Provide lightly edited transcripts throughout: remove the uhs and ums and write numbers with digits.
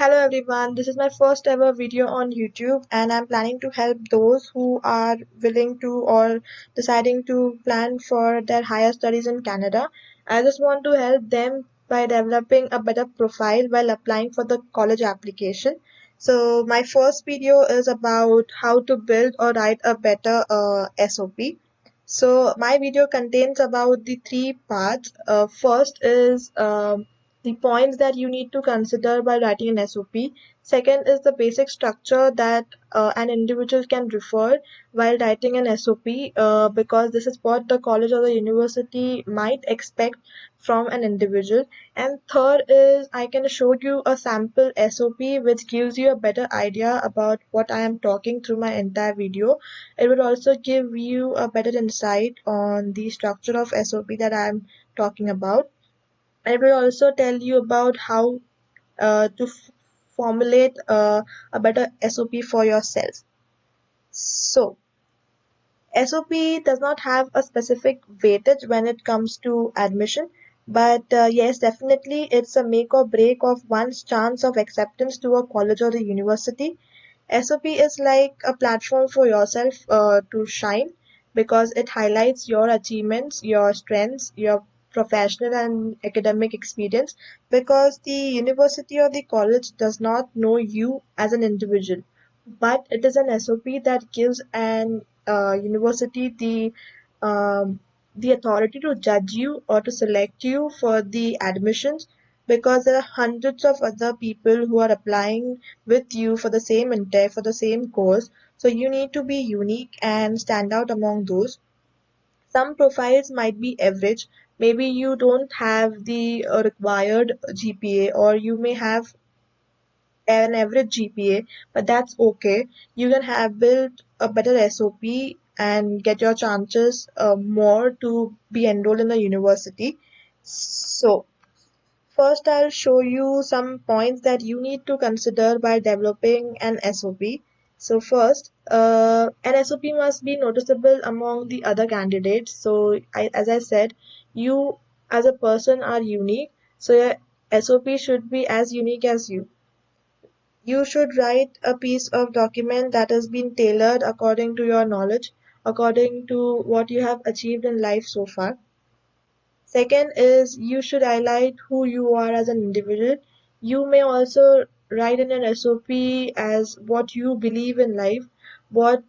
Hello everyone, this is my first ever video on YouTube and I'm planning to help those who are willing to or deciding to plan for their higher studies in Canada. I just want to help them by developing a better profile while applying for the college application. So my first video is about how to build or write a better SOP. So my video contains about the three parts. First is the points that you need to consider by writing an SOP. Second is the basic structure that an individual can refer while writing an SOP because this is what the college or the university might expect from an individual. And third is I can show you a sample SOP which gives you a better idea about what I am talking through my entire video. It will also give you a better insight on the structure of SOP that I am talking about. I will also tell you about how to formulate a better SOP for yourself. So, SOP does not have a specific weightage when it comes to admission, but yes, definitely it's a make or break of one's chance of acceptance to a college or a university. SOP is like a platform for yourself to shine because it highlights your achievements, your strengths, your professional and academic experience because the university or the college does not know you as an individual, but it is an SOP that gives an university the authority to judge you or to select you for the admissions because there are hundreds of other people who are applying with you for the same intent for the same course, so you need to be unique and stand out among those. Some profiles might be average, maybe you don't have the required GPA or you may have an average GPA, but that's okay. You can have built a better SOP and get your chances more to be enrolled in the university. So first, I'll show you some points that you need to consider by developing an SOP. So first, an SOP must be noticeable among the other candidates. So as I said, you as a person are unique. So your SOP should be as unique as you. You should write a piece of document that has been tailored according to your knowledge, according to what you have achieved in life so far. Second is you should highlight who you are as an individual. You may also write in an SOP as what you believe in life, what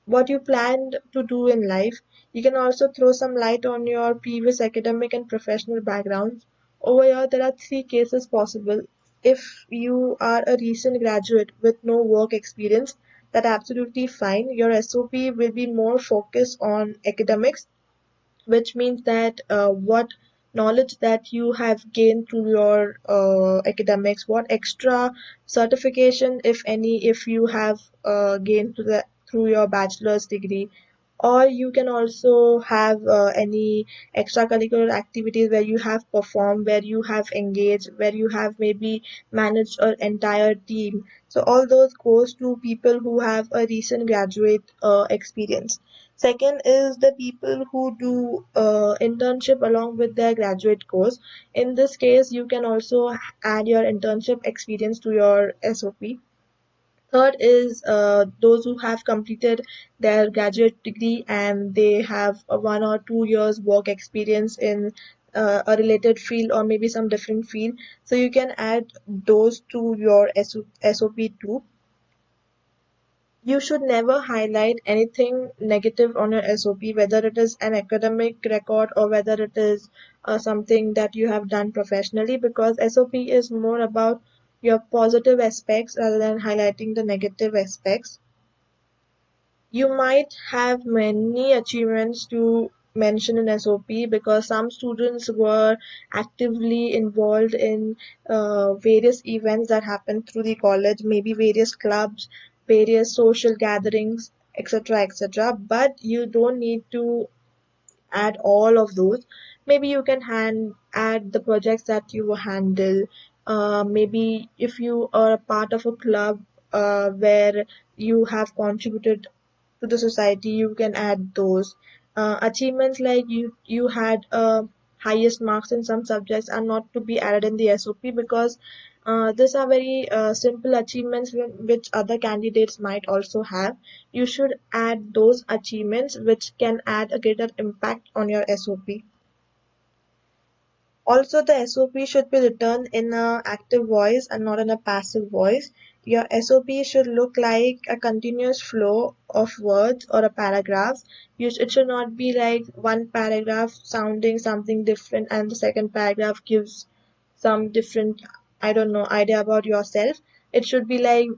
what you planned to do in life. You can also throw some light on your previous academic and professional backgrounds. Over here, there are three cases possible. If you are a recent graduate with no work experience, that's absolutely fine. Your SOP will be more focused on academics, which means that what knowledge that you have gained through your academics, what extra certification, if any, if you have gained through your bachelor's degree, or you can also have any extracurricular activities where you have performed, where you have engaged, where you have maybe managed an entire team. So all those goes to people who have a recent graduate experience. Second is the people who do internship along with their graduate course. In this case, you can also add your internship experience to your SOP. Third is those who have completed their graduate degree and they have a 1 or 2 years work experience in a related field or maybe some different field. So you can add those to your SOP too. You should never highlight anything negative on your SOP, whether it is an academic record or whether it is something that you have done professionally, because SOP is more about your positive aspects rather than highlighting the negative aspects. You might have many achievements to mention in SOP because some students were actively involved in various events that happened through the college, maybe various clubs, various social gatherings, etc. etc. But you don't need to add all of those. Maybe you can add the projects that you handle. Maybe if you are a part of a club where you have contributed to the society, you can add those. Achievements like you had highest marks in some subjects are not to be added in the SOP because These are very simple achievements which other candidates might also have. You should add those achievements which can add a greater impact on your SOP. Also, the SOP should be written in an active voice and not in a passive voice. Your SOP should look like a continuous flow of words or a paragraph. It should not be like one paragraph sounding something different and the second paragraph gives some different, I don't know, idea about yourself. It should be like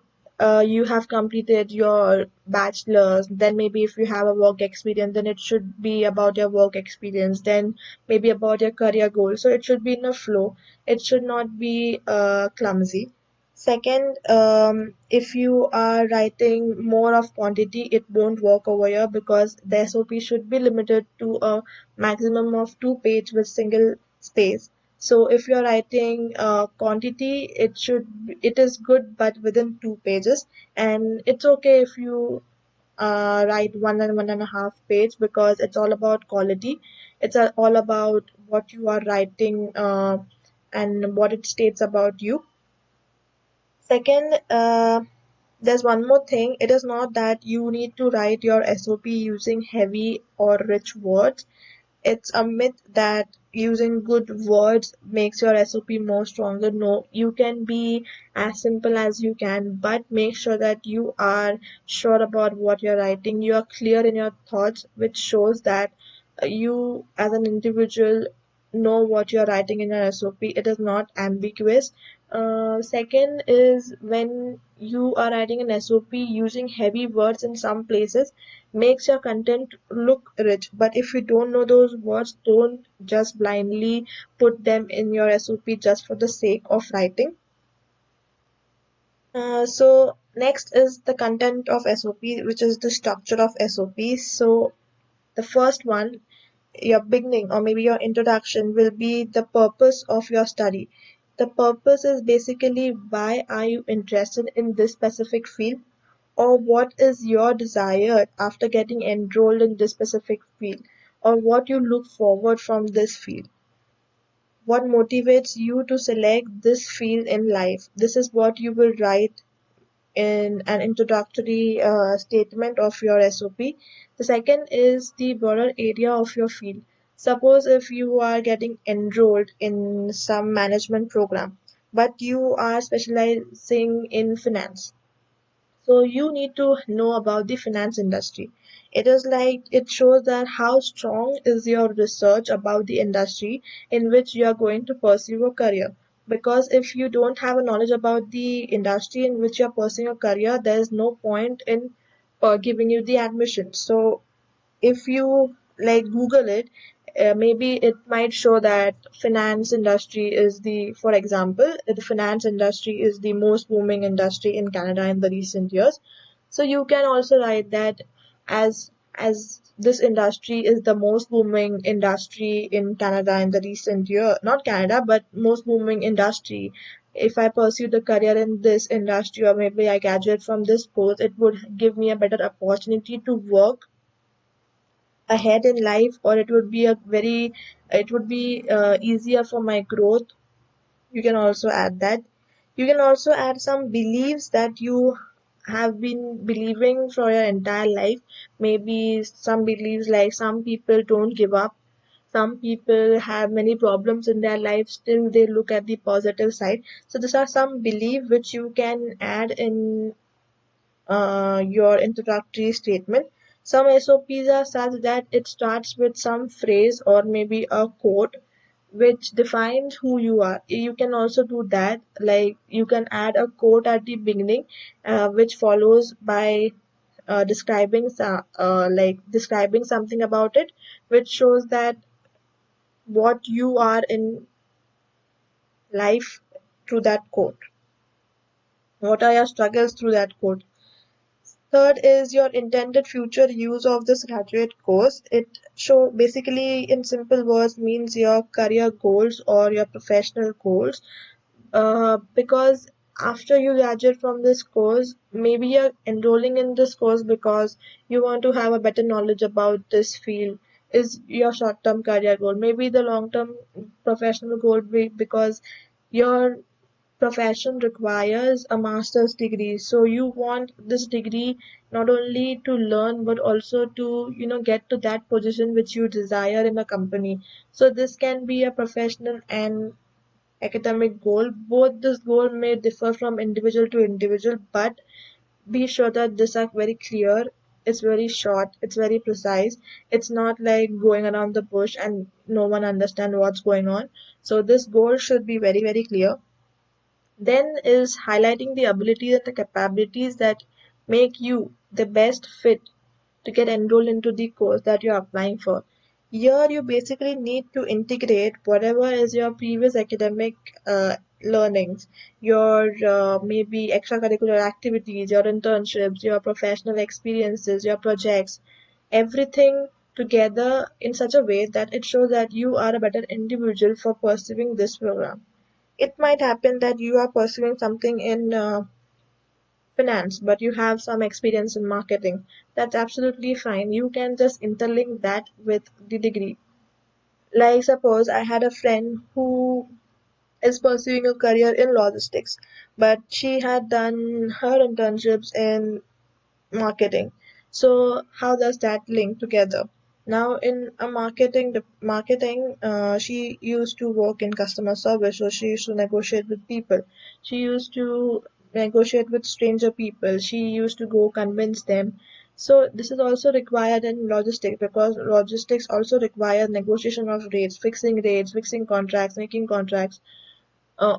you have completed your bachelor's, then maybe if you have a work experience, then it should be about your work experience, then maybe about your career goals. So it should be in a flow. It should not be clumsy. Second, if you are writing more of quantity, it won't work over here because the SOP should be limited to a maximum of 2 pages with single space. So if you're writing quantity, it is good, but within 2 pages, and it's okay if you write 1 and 1.5 page because it's all about quality. It's all about what you are writing and what it states about you. Second, there's one more thing. It is not that you need to write your SOP using heavy or rich words. It's a myth that using good words makes your SOP more stronger. No, you can be as simple as you can, but make sure that you are sure about what you're writing. You are clear in your thoughts, which shows that you as an individual know what you're writing in your SOP. It is not ambiguous. Second is when you are writing an SOP using heavy words in some places makes your content look rich. But if you don't know those words, don't just blindly put them in your SOP just for the sake of writing. So next is the content of SOP, which is the structure of SOP. So the first one, your beginning or maybe your introduction will be the purpose of your study. The purpose is basically why are you interested in this specific field, or what is your desire after getting enrolled in this specific field, or what you look forward from this field, what motivates you to select this field in life. This is what you will write in an introductory statement of your SOP. The second is the broader area of your field. Suppose if you are getting enrolled in some management program, but you are specializing in finance. So you need to know about the finance industry. It is like it shows that how strong is your research about the industry in which you are going to pursue a career. Because if you don't have a knowledge about the industry in which you are pursuing a career, there is no point in giving you the admission. So if you like Google it, maybe it might show that finance industry is the, for example, the finance industry is the most booming industry in Canada in the recent years. So you can also write that as this industry is the most booming industry in Canada in the recent year, not Canada, but most booming industry. If I pursue the career in this industry or maybe I graduate from this course, it would give me a better opportunity to work ahead in life, or it would be easier for my growth. You can also add that. You can also add some beliefs that you have been believing for your entire life. Maybe some beliefs like some people don't give up, some people have many problems in their life, still they look at the positive side. So these are some belief which you can add in your introductory statement. Some SOPs are such that it starts with some phrase or maybe a quote which defines who you are. You can also do that, like you can add a quote at the beginning, which follows by describing something about it, which shows that what you are in life through that quote. What are your struggles through that quote? Third is your intended future use of this graduate course. It show basically in simple words means your career goals or your professional goals. Because after you graduate from this course, maybe you're enrolling in this course because you want to have a better knowledge about this field. Is your short-term career goal? Maybe the long-term professional goal be because you're profession requires a master's degree, so you want this degree not only to learn but also to get to that position which you desire in a company. So this can be a professional and academic goal. Both this goal may differ from individual to individual, but be sure that these are very clear. It's very short, it's very precise. It's not like going around the bush and no one understand what's going on. So this goal should be very, very clear. Then is highlighting the abilities and the capabilities that make you the best fit to get enrolled into the course that you're applying for. Here, you basically need to integrate whatever is your previous academic learnings, your maybe extracurricular activities, your internships, your professional experiences, your projects, everything together in such a way that it shows that you are a better individual for pursuing this program. It might happen that you are pursuing something in finance, but you have some experience in marketing. That's absolutely fine. You can just interlink that with the degree. Like, suppose I had a friend who is pursuing a career in logistics, but she had done her internships in marketing. So how does that link together? Now in a marketing, she used to work in customer service, so she used to negotiate with people. She used to negotiate with stranger people. She used to go convince them. So this is also required in logistics because logistics also require negotiation of rates, fixing contracts, making contracts,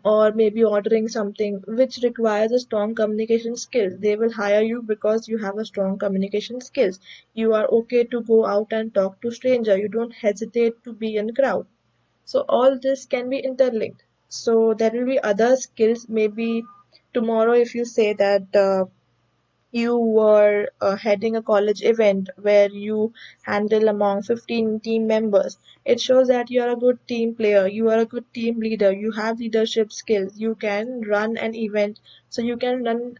or maybe ordering something which requires a strong communication skills. They will hire you because you have a strong communication skills. You are okay to go out and talk to stranger. You don't hesitate to be in crowd. So all this can be interlinked. So there will be other skills. Maybe tomorrow, if you say that you were heading a college event where you handle among 15 team members. It shows that you are a good team player, you are a good team leader, you have leadership skills, you can run an event, so you can run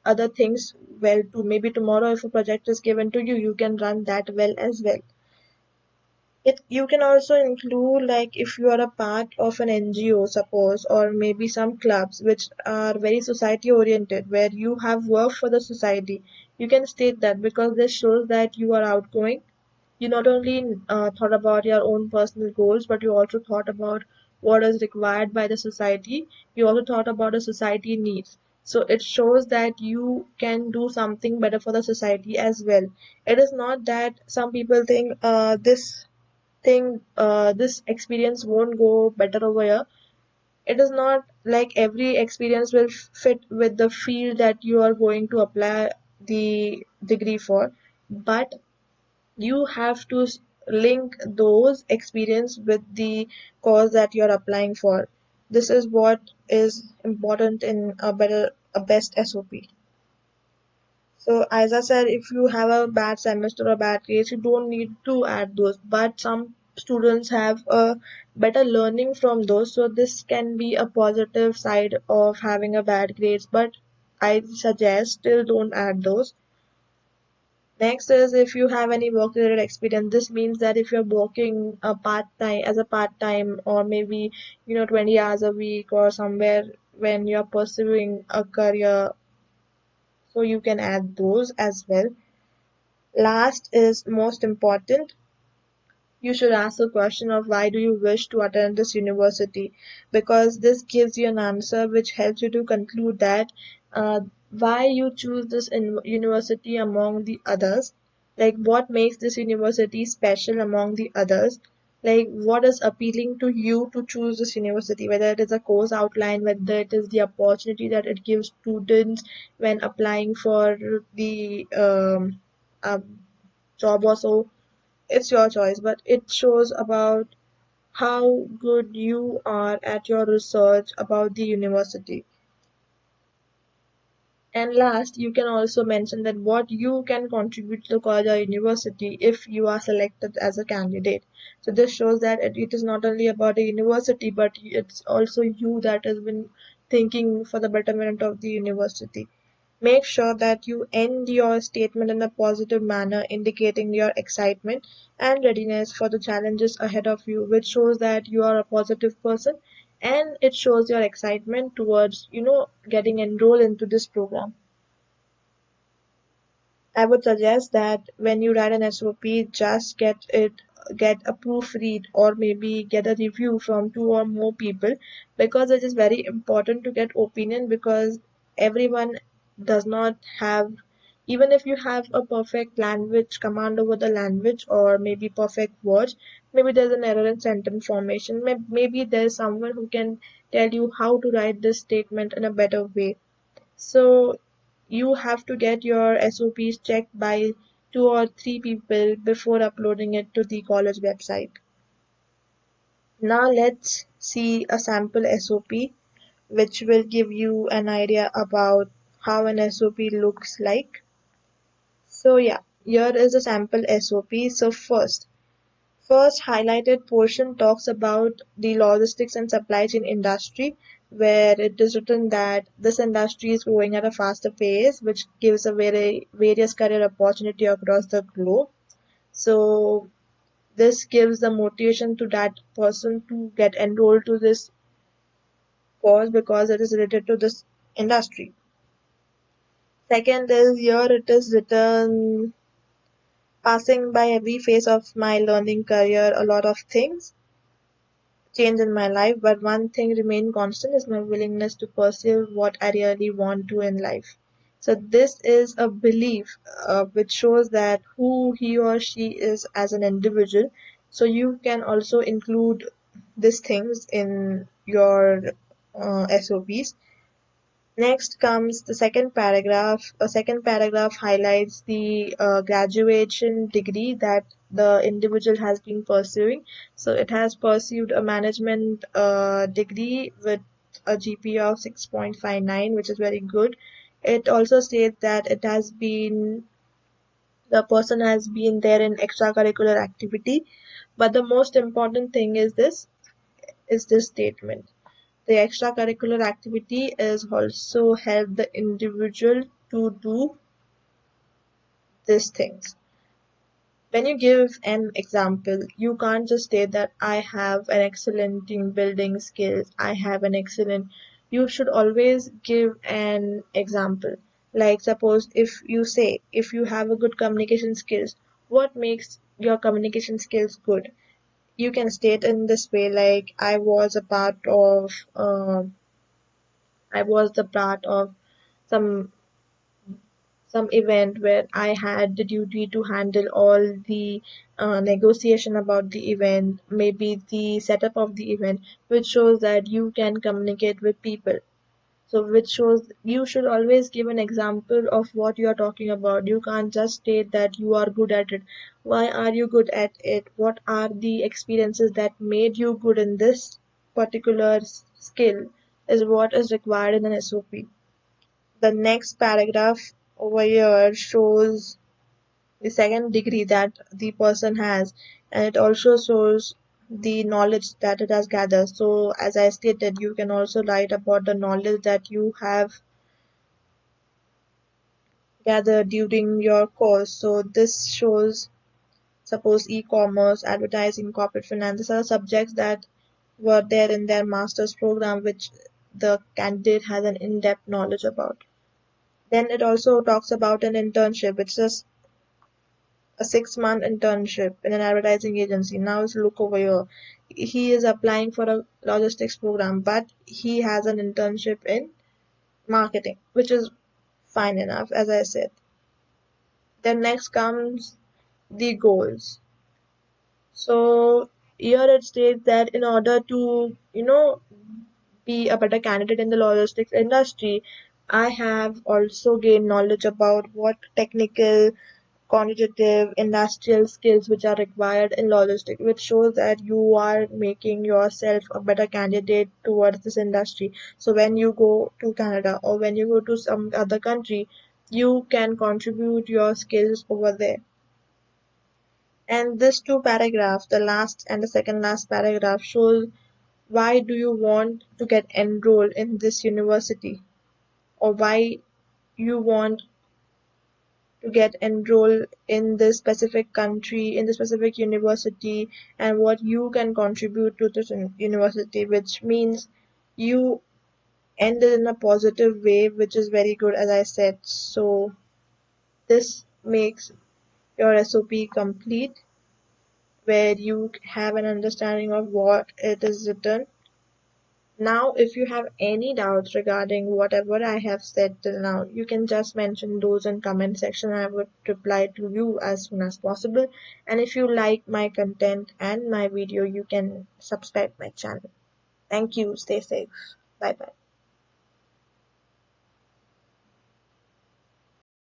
other things well too. Maybe tomorrow, if a project is given to you, you can run that well as well. It you can also include like if you are a part of an NGO, suppose, or maybe some clubs which are very society oriented, where you have worked for the society. You can state that because this shows that you are outgoing. You not only thought about your own personal goals, but you also thought about what is required by the society. You also thought about the society needs. So it shows that you can do something better for the society as well. It is not that some people think this experience won't go better over here. It is not like every experience will fit with the field that you are going to apply the degree for, but you have to link those experience with the course that you're applying for. This is what is important in a best SOP. So as I said, if you have a bad semester or bad grades, you don't need to add those. But some students have a better learning from those, so this can be a positive side of having a bad grades. But I suggest still don't add those. Next is if you have any work related experience. This means that if you're working a part time as a part time or maybe 20 hours a week or somewhere when you're pursuing a career, so you can add those as well. Last is most important. You should ask the question of why do you wish to attend this university, because this gives you an answer which helps you to conclude that why you choose this university among the others, like what makes this university special among the others, like what is appealing to you to choose this university, whether it is a course outline, whether it is the opportunity that it gives students when applying for the job or so. It's your choice, but it shows about how good you are at your research about the university. And last, you can also mention that what you can contribute to the college or university if you are selected as a candidate. So this shows that it is not only about a university, but it's also you that has been thinking for the betterment of the university. Make sure that you end your statement in a positive manner, indicating your excitement and readiness for the challenges ahead of you, which shows that you are a positive person and it shows your excitement towards getting enrolled into this program. I would suggest that when you write an SOP, just get a proofread or maybe get a review from two or more people, because it is very important to get opinion, because everyone does not have, even if you have a perfect language command over the language or maybe perfect words, maybe there's an error in sentence formation. Maybe there's someone who can tell you how to write this statement in a better way. So you have to get your SOPs checked by two or three people before uploading it to the college website. Now let's see a sample SOP which will give you an idea about how an SOP looks like. So yeah, here is a sample SOP. So first highlighted portion talks about the logistics and supply chain industry, where it is written that this industry is growing at a faster pace, which gives a very various career opportunity across the globe. So this gives the motivation to that person to get enrolled to this course because it is related to this industry. Second is here it is written, passing by every phase of my learning career, a lot of things change in my life, but one thing remain constant is my willingness to pursue what I really want to in life. So this is a belief which shows that who he or she is as an individual. So you can also include these things in your SOPs. Next comes the second paragraph. A second paragraph highlights the graduation degree that the individual has been pursuing. So it has pursued a management degree with a GPA of 6.59, which is very good. It also states that the person has been there in extracurricular activity. But the most important thing is this statement. The extracurricular activity is also help the individual to do these things. When you give an example, you can't just state that I have an excellent team building skills, I have an excellent. You should always give an example. Like suppose if you say if you have a good communication skills, what makes your communication skills good? You can state in this way like I was the part of some some event where I had the duty to handle all the negotiation about the event, maybe the setup of the event, which shows that you can communicate with people. So, which shows you should always give an example of what you are talking about. You can't just state that you are good at it. Why are you good at it? What are the experiences that made you good in this particular skill? Is what is required in an SOP. The next paragraph over here shows the second degree that the person has, and it also shows the knowledge that it has gathered. So as I stated, you can also write about the knowledge that you have gathered during your course. So this shows, suppose e-commerce, advertising, corporate finance, these are subjects that were there in their master's program which the candidate has an in-depth knowledge about. Then it also talks about an internship, which is a 6-month internship in an advertising agency. Now let's look over here. He is applying for a logistics program, but he has an internship in marketing, which is fine enough, as I said. Then next comes the goals. So here it states that in order to, be a better candidate in the logistics industry, I have also gained knowledge about what technical quantitative industrial skills which are required in logistics, which shows that you are making yourself a better candidate towards this industry. So when you go to Canada or when you go to some other country, you can contribute your skills over there. And this two paragraphs, the last and the second last paragraph, shows why do you want to get enrolled in this university, or why you want to get enrolled in this specific country, in the specific university, and what you can contribute to this university, which means you ended in a positive way, which is very good, as I said. So this makes your SOP complete, where you have an understanding of what it is written. Now, if you have any doubts regarding whatever I have said till now, you can just mention those in comment section. I would reply to you as soon as possible. And if you like my content and my video, you can subscribe my channel. Thank you. Stay safe. Bye bye.